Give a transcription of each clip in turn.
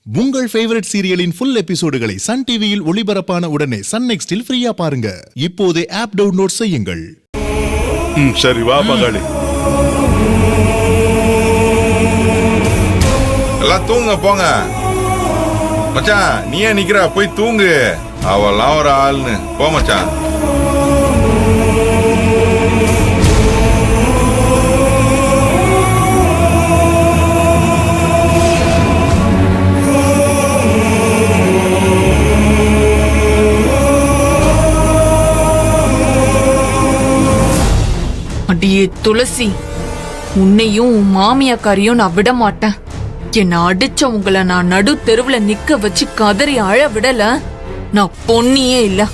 உங்கள் favourite சீரியலின் full எபிசோடுகளை Sun டிவியில் ஒளிபரப்பான உடனே சன் நெக்ஸ்டில் ஃப்ரீயா பாருங்க. இப்போதே ஆப் டவுன்லோட் செய்யுங்கள். சரி வா பங்காளி, எல்லாம் தூங்க போங்க. மச்சான் நீ ஏன் நிக்கிற, போய் தூங்கு. அவெல்லாம் ஒரு ஆள்னு போ மச்சான். அடியே துளசி, உன்னையும் உன் மாமியாக்காரையும் நான் விட மாட்டேன். என்ன அடிச்சவங்கள நான் நடு தெருவுல நிக்க வச்சு கதறி அழ விடல, நான் பொன்னியே இல்ல.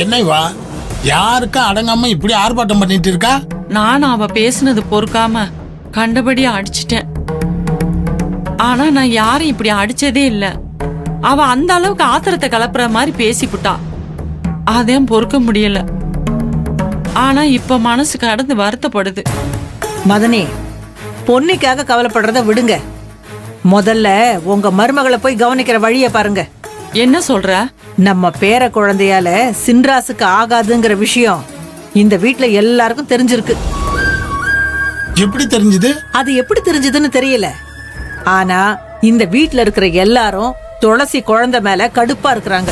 என்னைவா யாருக்கும் அடங்காம இப்படி ஆர்ப்பாட்டம் பண்ணிட்டு இருக்கா? நானும் அவ பேசுனது பொறுக்காம கண்டபடியா அடிச்சிட்டேன். ஆனா நான் யாரும் இப்படி அடிச்சதே இல்ல. அவ அந்த அளவுக்கு ஆத்திரத்தை கலப்புற மாதிரி பேசிவிட்டா. அதையும் பொறுக்க முடியல. ஆனா இப்ப மனசு கடந்து வருத்தப்படுது. மதனி, பொன்னிக்காக கவலைப்படுறத விடுங்க. முதல்ல உங்க மருமகளை போய் கவனிக்கிற வழிய பாருங்க. என்ன சொல்ற? நம்ம பேர குழந்தையால சின்ராசுக்கு ஆகாதுங்கிற விஷயம் இந்த வீட்ல எல்லாருக்கும் தெரிஞ்சிருக்கு. எப்படி தெரிஞ்சது? அது எப்படி தெரிஞ்சதுன்னு தெரியல. ஆனா இந்த வீட்ல இருக்கிற எல்லாரும் துளசி குழந்தை மேல கடுப்பா இருக்கிறாங்க.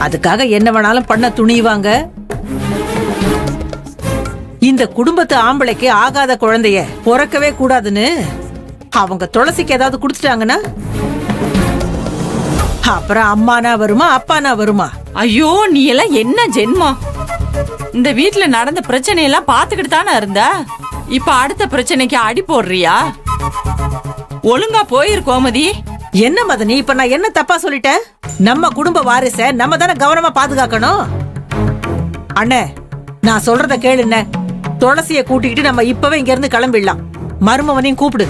அதுக்காக என்ன வேணாலும் பண்ண துணிவாங்க. இந்த குடும்பத்து ஆம்பளைக்கு ஆகாத குழந்தைய பிறக்கவே கூடாதுன்னு அவங்க துளசிக்கு ஏதாவது குடுத்துட்டாங்கன்னா அப்புறம் அம்மானா வருமா அப்பானா வருமா? ஐயோ, நீ எல்லாம் என்ன ஜென்மம்! இந்த வீட்டுல நடந்த பிரச்சனை எல்லாம் பாத்துக்கிட்டு தானே இருந்த. இப்ப அடுத்த பிரச்சனைக்கு அடி போடுறியா? ஒழுங்கா போயிரு கோமதி. என்ன மதனி, இப்ப நான் என்ன தப்பா சொல்லிட்டேன்? நம்ம குடும்ப வாரிசை நம்ம தானே கவனமா பாதுகாக்கணும். அண்ணே, நான் சொல்றத கேளுண்ண. துளசிய கூட்டிக்கிட்டு நம்ம இப்பவே இங்க இருந்து கிளம்பிடலாம். மருமவனையும் கூப்பிடு.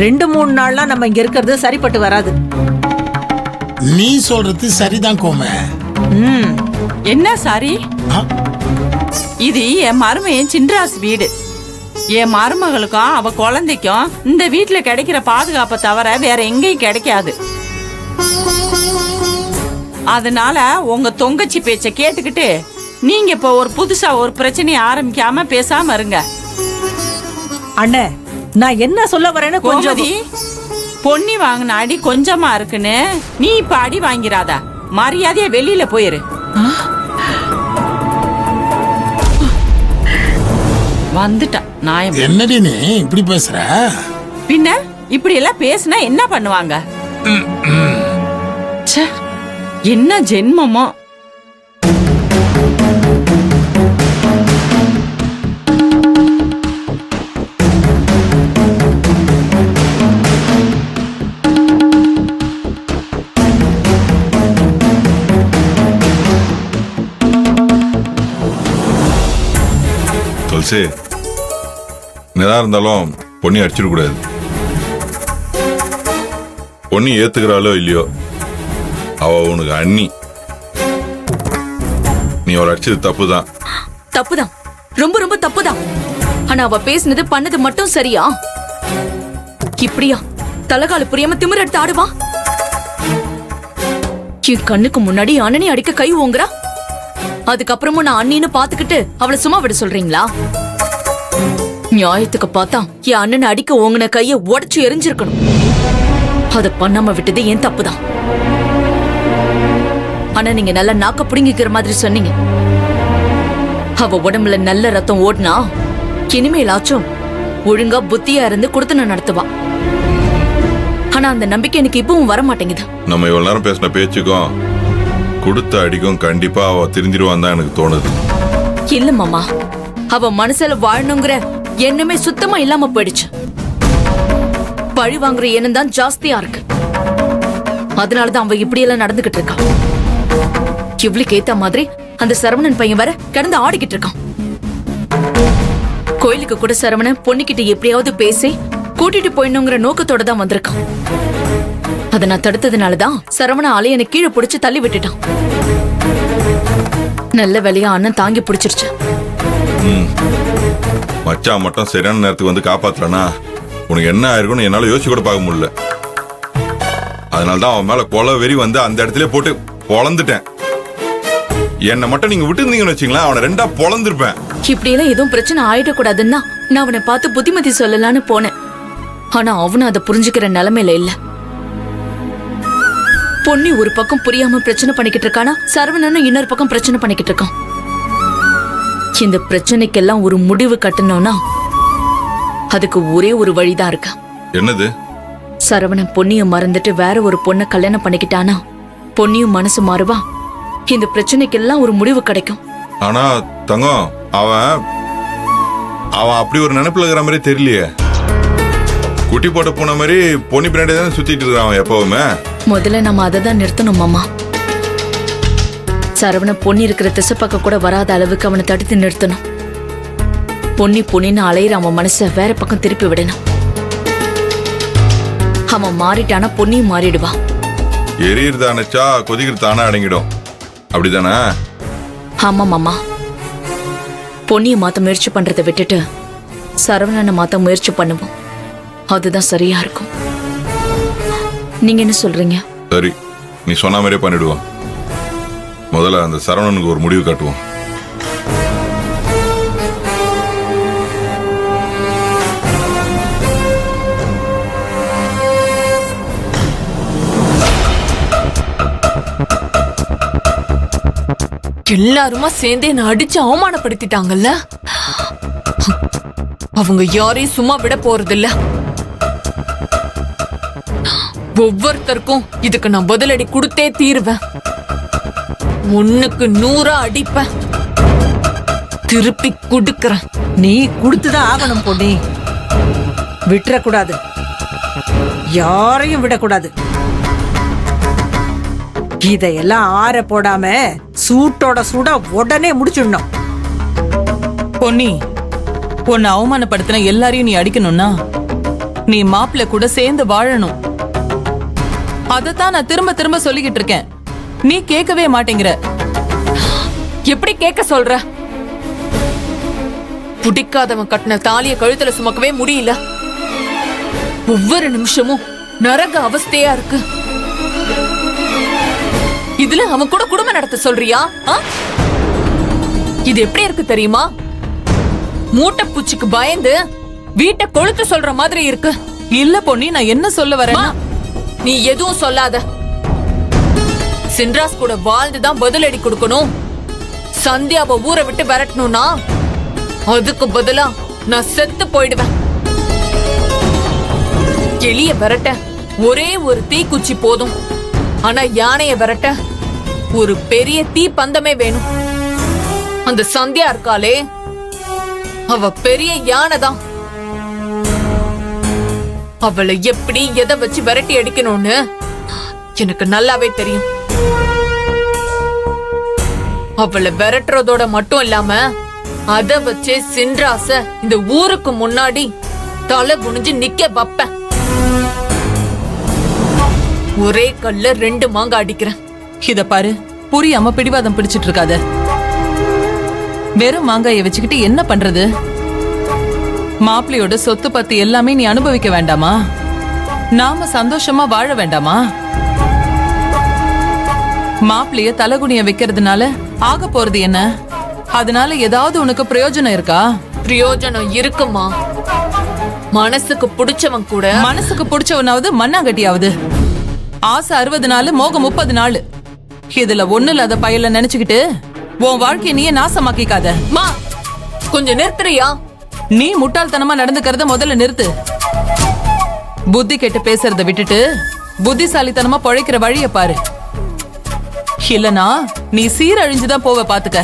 2-3 நாள்லாம் நம்ம இங்க இருக்கிறது சரிப்பட்டு வராது. நீ சொல்றது சரிதான் கோம. என்ன சரி? இது என் மருமையன் சின்ராஸ் வீடு. என் மருமகளுக்கும் அவ குழந்தைக்கும் இந்த வீட்டுல கிடைக்கிற பாதுகாப்பை தவிர வேற எங்கேயும் கிடைக்காது. அதனால உங்க தொங்கச்சி பேச்ச கேட்டுக்கிட்டு நீங்க இப்ப ஒரு புதுசா ஒரு பிரச்சனையை ஆரம்பிக்காம பேசாம இருங்க. அண்ணே, நான் என்ன சொல்ல வரேன்னு கொஞ்சம் பொன்னி வாங்கின அடி கொஞ்சமா இருக்குன்னு நீ இப்ப அடி வாங்கிறாத. மரியாதையா வெளியில போயிரு. வந்துட்டா நாயம். என்னடி நீ இப்படி பேசுற? பின்ன இப்படி எல்லாம் பேசினா என்ன பண்ணுவாங்க? என்ன ஜென்மமோ! துளசி, என்னதான் இருந்தாலும் பொன்னி அடிச்சிடக்கூடாது. பொன்னி ஏத்துக்கிறாளோ இல்லையோ, அவ உனக்கு அண்ணி. நீ அவளை அடிச்சது தப்புதான். தப்புதான், ரொம்ப ரொம்ப தப்புதான். ஆனா அவ பேசினது பண்ணது மட்டும் சரியா? இப்படியா தலகால புரியாம திமிர் எடுத்து ஆடுவா? என் கண்ணுக்கு முன்னாடி அண்ணனை அடிக்க கை ஓங்குறா. அதுக்கப்புறமும் நான் அண்ணின்னு பாத்துக்கிட்டு அவளை சும்மா விட சொல்றீங்களா? நியாயத்துக்கு பார்த்தா என் அண்ணனை அடிக்க ஓங்குன கைய உடைச்சு எரிஞ்சிருக்கணும். அத பண்ணாம விட்டது ஏன் தப்புதான். ஆனா நீங்க நல்லா நாக்க புடுங்கிக்கிற மாதிரி சொன்னீங்க. அவ உடம்புல நல்ல ரத்தம் ஓடுனா இனிமேலாச்சும் ஒழுங்கா புத்தியா இருந்து கொடுத்து நடத்துவா. ஆனா அந்த நம்பிக்கை எனக்கு இப்பவும் வர மாட்டேங்குது. நம்ம இவ்வளவு நேரம் பேசின பேச்சுக்கும் கொடுத்த அடிக்கும் கண்டிப்பா அவ திருந்திருவான் தான் எனக்கு தோணுது. இல்ல மாமா, அவ மனசுல வாழணுங்கிற எண்ணமே சுத்தமா இல்லாம போயிடுச்சு. பழி வாங்குற எண்ணம் தான் ஜாஸ்தியா இருக்கு. அதனாலதான் அவ இப்படி எல்லாம் நடந்துகிட்டு இருக்கா. இவளுக்கு ஏத்த மாதிரி அந்த சரவணன் பையன் வர கிடந்து ஆடிக்கிட்டு இருக்கான். கோயிலுக்கு கூட சரவணன் பொண்ணுகிட்ட எப்படியாவது பேசி கூட்டிட்டு போயிடணுங்கிற நோக்கத்தோட தான் வந்திருக்கான். அதை நான் தடுத்ததுனாலதான் சரவணன் அலையனை கீழே பிடிச்சு தள்ளி விட்டுட்டான். நல்ல வேலையா அண்ணன் தாங்கி பிடிச்சிருச்சு. மச்சான் மட்டும் சரியான நேரத்துக்கு வந்து காப்பாத்தலனா உனக்கு என்ன ஆயிருக்கும்னு என்னால யோசிச்சு கூட பார்க்க முடியல. அதனாலதான் அவன் மேல கொலை வெறி வந்து அந்த இடத்துல போட்டு பொழந்துட்டேன். என்னை மட்டும் நீங்க விட்டு இருந்தீங்கன்னு வச்சுங்களேன், அவனை ரெண்டா பொழந்திருப்பேன். இப்படி எல்லாம் எதுவும் பிரச்சனை ஆயிடக்கூடாதுன்னா நான் அவனை பார்த்து புத்திமதி சொல்லலான்னு போனேன். ஆனா அவனும் அதை புரிஞ்சுக்கிற நிலைமையில இல்ல. பொன்னி ஒரு பக்கம் புரியாம பிரச்சனை பண்ணிக்கிட்டு இருக்கானா, சரவணனும் இன்னொரு பக்கம் பிரச்சனை பண்ணிக்கிட்டு இருக்கான். இந்த பிரச்சனைக்கெல்லாம் ஒரு முடிவு கட்டணும்னா அதுக்கு ஒரே ஒரு வழிதான் இருக்கு. என்னது? சரவணன் பொன்னிய மறந்துட்டு வேற ஒரு பொண்ணை கல்யாணம் பண்ணிக்கிட்டானா பொன்னியும் மனசு மாறுவா. இந்த பிரச்சனைக்கெல்லாம் ஒரு முடிவு கிடைக்கும். ஆனா தங்கம், அவன் அப்படி ஒரு நினைப்புல இருக்கிற மாதிரி தெரியலையே. குட்டி போட்ட போன மாதிரி பொன்னி பின்னாடி தானே சுத்திட்டு இருக்கான் எப்பவுமே. முதல்ல நம்ம அதை தான் நிறுத்தணும் மாமா. சரவண பொன்னி இருக்கிற திசை பக்கம் கூட வராத அளவுக்கு அவனை தடுத்து நிறுத்தணும். பொன்னின்னு அலையிற அவன் மனசை வேற பக்கம் திருப்பி விடணும். அவன் மாறிட்டானா பொன்னியும் மாறிடுவா. எரியறது அணைச்சா கொதிக்கிறது தானே அடங்கிடும், அப்படிதானே? ஆமா மாமா. பொன்னியை மாத்த முயற்சி பண்றதை விட்டுட்டு சரவணனை மாத்த முயற்சி பண்ணுவோம். அதுதான் சரியா இருக்கும். நீங்க என்ன சொல்றீங்க? சரி, நீ சொன்ன மாதிரியே பண்ணிடுவோம். முதல்ல அந்த சரவணனுக்கு ஒரு முடிவு காட்டுவோம். எல்லாருமா சேர்ந்து என்ன அடிச்சு அவமானப்படுத்திட்டாங்கல்ல. அவங்க யாரையும் சும்மா விட போறதில்ல. ஒவ்வொருத்தருக்கும் இதுக்கு நான் பதிலடி கொடுத்தே தீருவேன். 1க்கு 100 அடிப்பேன், திருப்பி கொடுக்கறேன். நீ கொடுத்துதான் ஆகணும் பொன்னி. விட்டுறக்கூடாது, யாரையும் விடக்கூடாது. இதையெல்லாம் ஆற போடாம சூட்டோட சூட உடனே முடிச்சிடணும். பொன்னி, உன்னை அவமானப்படுத்தின எல்லாரையும் நீ அடிக்கணும்னா நீ மாப்பிள்ள கூட சேர்ந்து வாழணும். அதத்தான் நான் திரும்ப திரும்ப சொல்லிக்கிட்டு இருக்கேன். நீ கேட்கவே மாட்டேங்கிற. எப்படி கேட்க சொல்ற? பிடிக்காதவன் கட்டின தாலிய கழுத்துல சுமக்கவே முடியல. ஒவ்வொரு நிமிஷமும் நரக அவஸ்தையா இருக்கு. இதுல அவன் கூட குடும்பம் நடத்த சொல்றியா? இது எப்படி இருக்கு தெரியுமா? மூட்டை பூச்சிக்கு பயந்து வீட்டை கொளுத்து சொல்ற மாதிரி இருக்கு. இல்ல பொன்னி, நான் என்ன சொல்ல வரேன்? நீ எதுவும் சொல்லாத. சின்ராஸ் கூட வாழ்ந்துதான் பதிலடி கொடுக்கணும். சந்தியாவை ஊரை விட்டு விரட்டணும்னா அதுக்கு பதிலா நான் செத்து போயிடுவேன். எலிய விரட்ட ஒரே ஒரு தீக்குச்சி போதும். ஆனா யானைய விரட்ட ஒரு பெரிய தீ பந்தமே வேணும். அந்த சந்தியா இருக்காளே, அவ பெரிய யானை தான். அவளை எப்படி எதை வச்சு விரட்டி அடிக்கணும்னு எனக்கு நல்லாவே தெரியும். அவளை விரட்டுறதோட மட்டும் இல்லாம அத வச்சு சின்ராச இந்த ஊருக்கு முன்னாடி தலை குனிஞ்சு நிக்க வைப்பேன். ஒரே கல்ல 2 மாங்காய் அடிக்கிறேன். இத பாரு, புரியாம பிடிவாதம் பிடிச்சிட்டு இருக்காத. வெறும் மாங்காயை வச்சுக்கிட்டு என்ன பண்றது? மாப்பிள்ளையோட சொத்து பத்தி எல்லாமே நீ அனுபவிக்க வேண்டாமா? நாம சந்தோஷமா வாழ வேண்டாமா? மாப்பிள்ளைய தலகுனிய வைக்கிறதுனால ஆக போறது என்ன? அதனால ஏதாவது உனக்கு பிரயோஜனம் இருக்கா? பிரயோஜனம் இருக்குமா? மனசுக்கு பிடிச்சவன் கூட. மனசுக்கு பிடிச்சவனாவது மண்ணாங்கட்டியாவது. ஆசை 60 நாள், மோகம் 30 நாள். இதுல ஒண்ணு இல்லாத பயல நினைச்சுக்கிட்டு உன் வாழ்க்கைய நீயே நாசமாக்கிக்காத. மா, கொஞ்சம் நிறுத்துறியா? நீ முட்டாள்தனமா நடந்துக்கிறத முதல்ல நிறுத்து. புத்தி கெட்டு பேசுறத விட்டுட்டு புத்திசாலித்தனமா பொழைக்கிற வழிய பாரு. இல்லனா நீ சீரழிஞ்சுதான் போவ பாத்துக்க.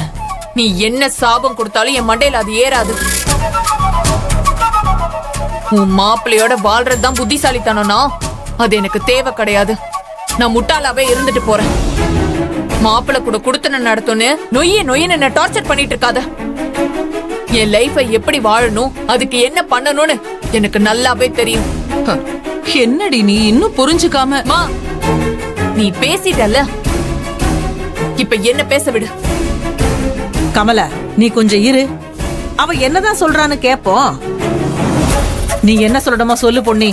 நீ என்ன சாபம் கொடுத்தாலும் என் மண்டையில அது ஏறாது. உன் மாப்பிள்ளையோட வாழ்றதுதான் புத்திசாலித்தனம்னா அது எனக்கு தேவை கிடையாது. நான் முட்டாளாவே இருந்துட்டு போறேன். மாப்பிள்ளை கூட குடுத்தன நடத்தும்னு நொய்யன்னு என்ன டார்ச்சர் பண்ணிட்டு இருக்காத. என் லைஃபை எப்படி வாழணும், அதுக்கு என்ன பண்ணணும்னு எனக்கு நல்லாவே தெரியும். என்னடி நீ இன்னும் புரிஞ்சுக்காம? மா, நீ பேசிட்டல, இப்ப என்ன பேச விடு. கமலா, நீ கொஞ்சம் இரு. அவ என்னதான் சொல்றான்னு கேப்போம். நீ என்ன சொல்லணுமா சொல்லு பொன்னி.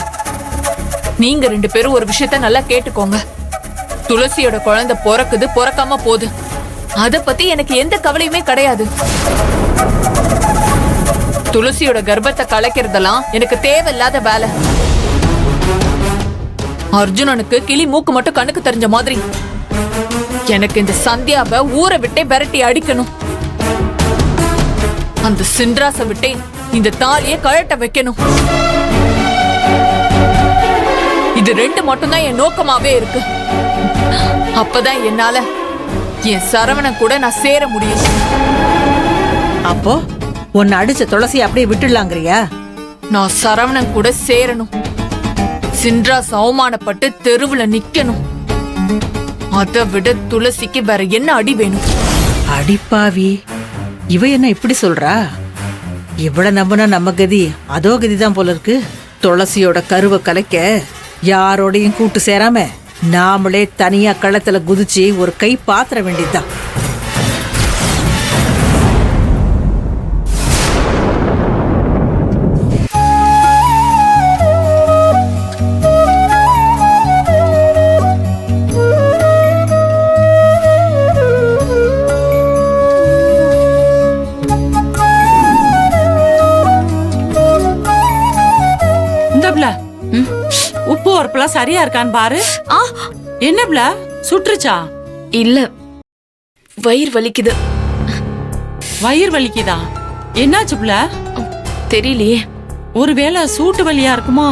நீங்க 2 பேரும் ஒரு விஷயத்த நல்லா கேட்டுக்கோங்க. துளசியோட குழந்தை பிறக்குது, பிறக்காம போகுது. அத பத்தி எனக்கு எந்த கவலையுமே கிடையாது. துளசியோட கர்ப்பத்தை கலைக்கிறதெல்லாம் எனக்கு தேவையில்லாத வேலை. அர்ஜுனனுக்கு கிளி மூக்கு மட்டும் கண்ணுக்கு தெரிஞ்ச மாதிரி எனக்கு இந்த சந்தியாவை ஊரை விட்டே விரட்டி அடிக்கணும். அந்த சின்ராச விட்டே இந்த தாலியை கழட்ட வைக்கணும். இது 2 மட்டும்தான் என் நோக்கமாவே இருக்கு. அப்பதான் என்னால என் சரவணன் கூட நான் சேர முடியும். அப்போ உன்னை அடிச்ச துளசி அப்படியே விட்டுடலாங்கிறியா? நான் சரவணன் கூட சேரணும். சின்ராஸ் அவமானப்பட்டு தெருவுல நிக்கணும். அதை விட துளசிக்கு வேற என்ன அடி வேணும்? அடிப்பாவி, இவ என்ன இப்படி சொல்றா? இவள நம்பினா நம்ம கதி அதோ கதிதான் போல இருக்கு. துளசியோட கருவை கலைக்க யாரோடையும் கூட்டு சேராம நாமளே தனியா களத்துல குதிச்சு ஒரு கை பாத்திர வேண்டியதுதான். உப்பு உரப்பெல்லாம் சரியா இருக்கான்னு பாரு. என்ன பிள்ள சுற்றுச்சா? இல்ல, வயிறு வலிக்குது. வயிறு வலிக்குதா? என்னாச்சு பிள்ள? தெரியலையே. ஒருவேளை சூட்டு வலியா இருக்குமோ?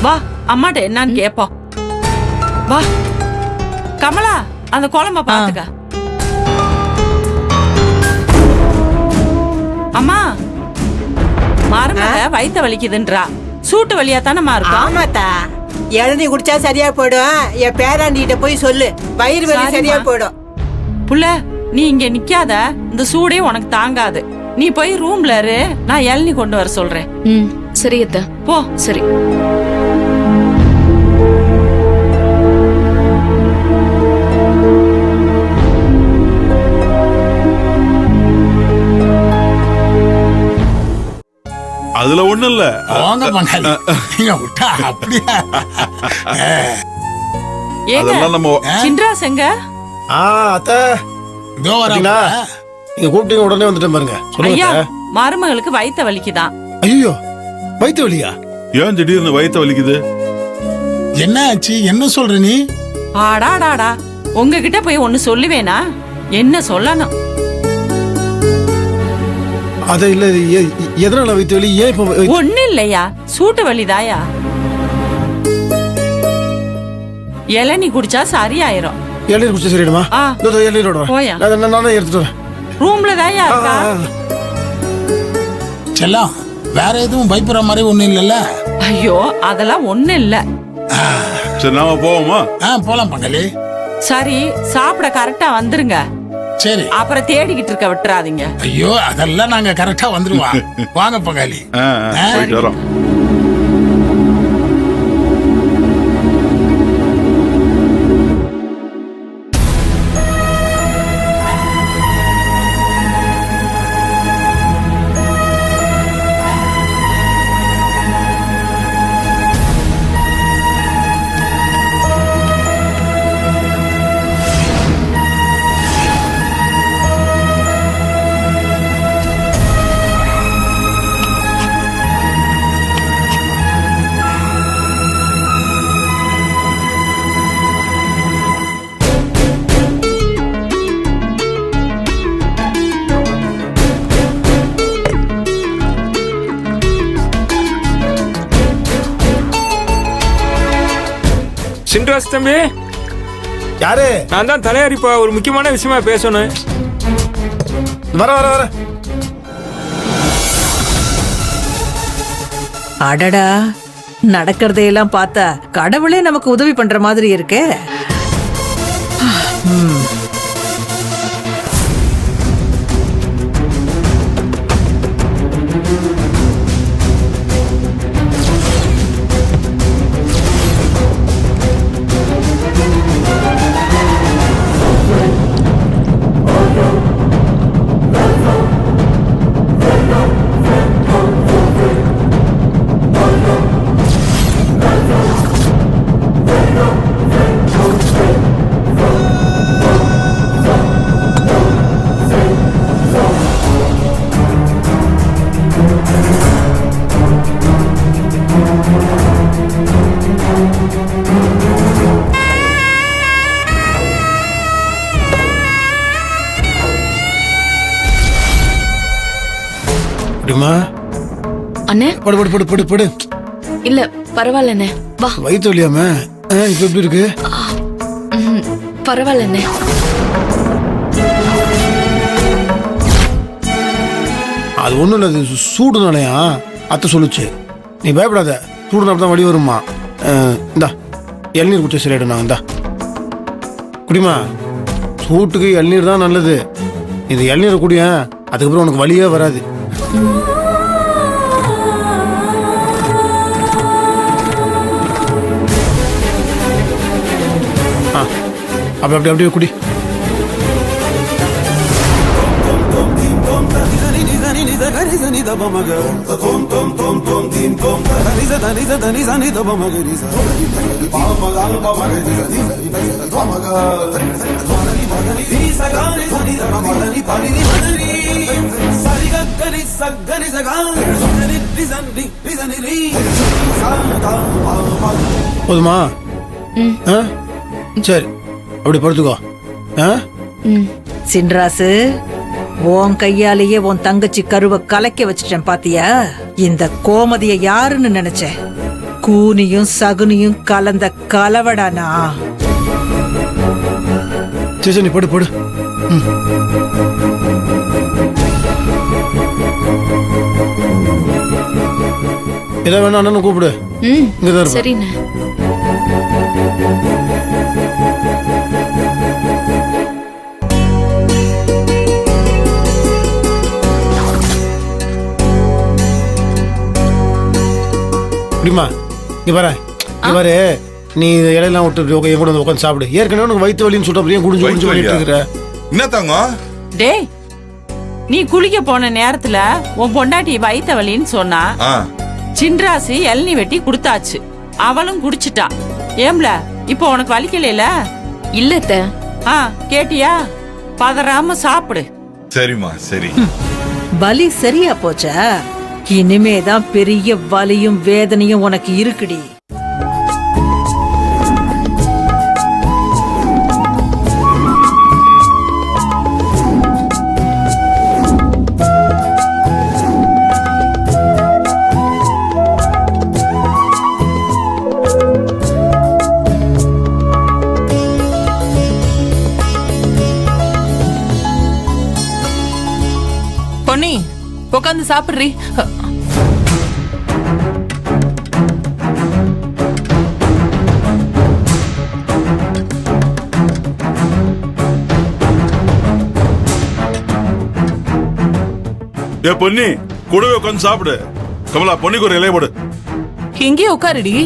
வா அம்மாட்ட என்னன்னு கேப்போம். வா கமலா, அந்த குழம்ப பாத்துக்க. அம்மா, மருமக வயித்த வலிக்குதுன்றா. சூட்டு வலியா தானம்மா இருக்கா? ஆமாத்தா, இளநீ குடிச்சா சரியா போயிடும். என் பேராண்டிகிட்ட போய் சொல்லு, வயிறு வலி சரியா போயிடும். புள்ள, நீ இங்க நிக்காத, இந்த சூடே உனக்கு தாங்காது. நீ போய் ரூம்ல இரு, நான் இளநீ கொண்டு வர சொல்றேன். சரி அத்தை. போ. சரி. அதுல ஒண்ணும் இல்ல. போங்க பங்காளி, நீங்க விட்டா அப்படியா? அதெல்லாம் நம்ம சின்ராஸ் எங்க? அத்தை இதோ வரா. நீங்க கூப்பிட்டீங்க உடனே வந்துட்டேன் பாருங்க. ஐயா, சொல்லுங்க. மருமகளுக்கு வயித்த வலிக்குதான். ஐயோ, வயிற்று வலியா? ஏன் திடீர்னு வயித்த வலிக்குது? என்ன ஆச்சு? என்ன சொல்ற நீ? ஆடாடாடா, உங்ககிட்ட போய் ஒண்ணு சொல்லுவேனா? என்ன சொல்லணும்? அது இல்ல, எதனால வயிற்று வலி? ஏன் இப்ப ஒண்ணு இல்லையா, சூட்டு வலிதாயா. இளநீ குடிச்சா சரியாயிரும். இளநீர் குடிச்சா சரிடுமா? இளநீரோட போயா, நானே எடுத்துட்டு வரேன். ரூம்ல தாயா இருக்கா? செல்லம், வேற எதுவும் பயப்படுற மாதிரி ஒண்ணும் இல்லல்ல? ஐயோ, அதெல்லாம் ஒண்ணு இல்ல. சரி, நாம போவோமா? போலாம் பங்காளி. சரி, சாப்பிட கரெக்டா வந்துருங்க. சரி, அப்புறம் தேடிக்கிட்டு இருக்க விட்டுறாதீங்க. ஐயோ, அதெல்லாம் நாங்க கரெக்டா வந்துருவோம். வாங்க பங்காளி. போயிட்டு வரோம். சின்ராஸ் தம்பி, யாரு? நான் தான் தலையாரிப்பா, ஒரு முக்கியமான விஷயமா பேசணும். வர வர வர. அடடா, நடக்கிறதையெல்லாம் பார்த்தா கடவுளே நமக்கு உதவி பண்ற மாதிரி இருக்கே. அப்படிமா? அண்ணே படு படு படு படு படு. இல்ல பரவாயில்ல அண்ணே, வா. வயிற்று வலியாம இப்ப எப்படி இருக்கு? பரவாயில்ல அண்ணே. அது ஒண்ணும் இல்ல, அது சூடுனாலயா அத்தை சொல்லுச்சு. நீ பயப்படாத, சூடுனா தான் வலி வருமா. இந்தா இளநீர் குடிச்ச சரியாயிடும். நான் இந்தா குடிமா. சூட்டுக்கு இளநீர் தான் நல்லது. இது இளநீரை குடிய, அதுக்கப்புறம் உனக்கு வலியே வராது. அப்படி அப்படி அப்படியே குடி. போதுமா? சரி, அப்படி படுத்துக்கோ. சின்ராசு, உன் கையாலேயே உன் தங்கச்சி கருவை கலக்க வச்சிட்டேன் பாத்தியா? இந்த கோமதிய யாருன்னு நினைச்ச? கூனியும் சகுனியும் கலந்த கலவடானா? சரி நீ படு படு. ஏதாவது வேணா அண்ணன் கூப்பிடு. இங்கதான் சரிண்ணே. அப்படிமா? நீ வர, நீ வர. நீ இலையெல்லாம் விட்டு என் கூட வந்து உட்காந்து சாப்பிடு. ஏற்கனவே உனக்கு வயிற்று வலின்னு சொல்லிட்டு குடிஞ்சு குடிஞ்சு பண்ணிட்டு இருக்கிற. என்ன தாங்க? டேய், நீ குளிக்க போன நேரத்துல உன் பொண்டாட்டி வயித்த வலின்னு சொன்னா, சின்ராசு இளநீ வெட்டி குடுத்தாச்சு. அவளும் குடிச்சிட்டா. ஏம்ல இப்போ உனக்கு வலிக்கல? இல்ல. கேட்டியா? பதறாம சாப்பிடு. சரிம்மா, சரி. வலி சரியா போச்சா? இனிமேதான் பெரிய வலியும் வேதனையும் உனக்கு இருக்குடி. பொன்னி, உட்காந்து சாப்பிடுறீ. பொன்னி கூடவே உட்காந்து சாப்பிடு. கமலா, பொன்னிக்கு ஒரு இலைய போடு. இங்கே உட்காருடி.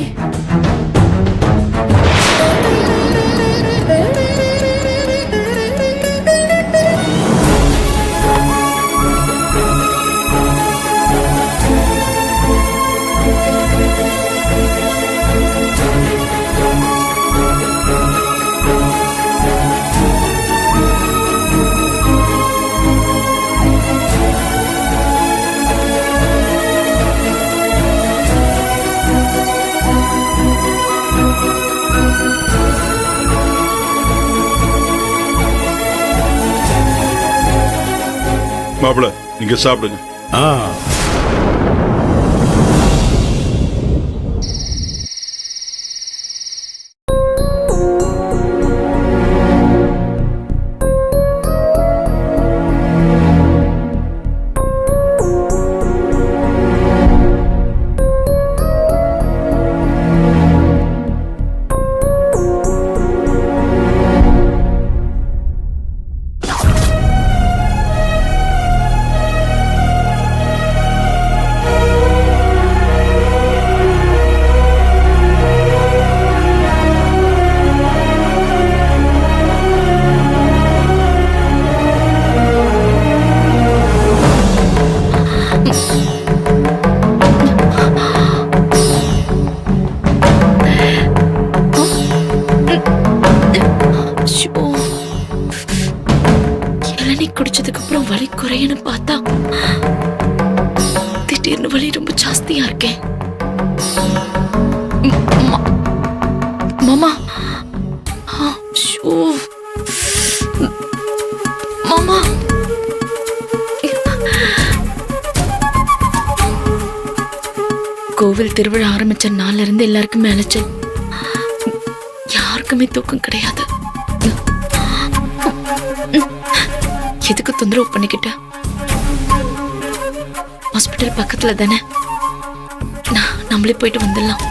மாப்பிள்ள, நீங்க சாப்பிடுங்க. டானிக் குடிச்சதுக்கு அப்புறம் வலி குறையன்னு பார்த்தா திடீர்னு வலி ரொம்ப ஜாஸ்தியா இருக்கேன். மாமா ஷோ மாமா கோவில் திருவிழா ஆரம்பிச்ச நாள்ல இருந்து எல்லாருக்கும் அலைச்சல். யாருக்குமே தூக்கம் கிடையாது. எதுக்கு தொந்தரவு பண்ணிக்கிட்ட? ஹாஸ்பிட்டல் பக்கத்துல தானே, நம்மளே போயிட்டு வந்துடலாம்.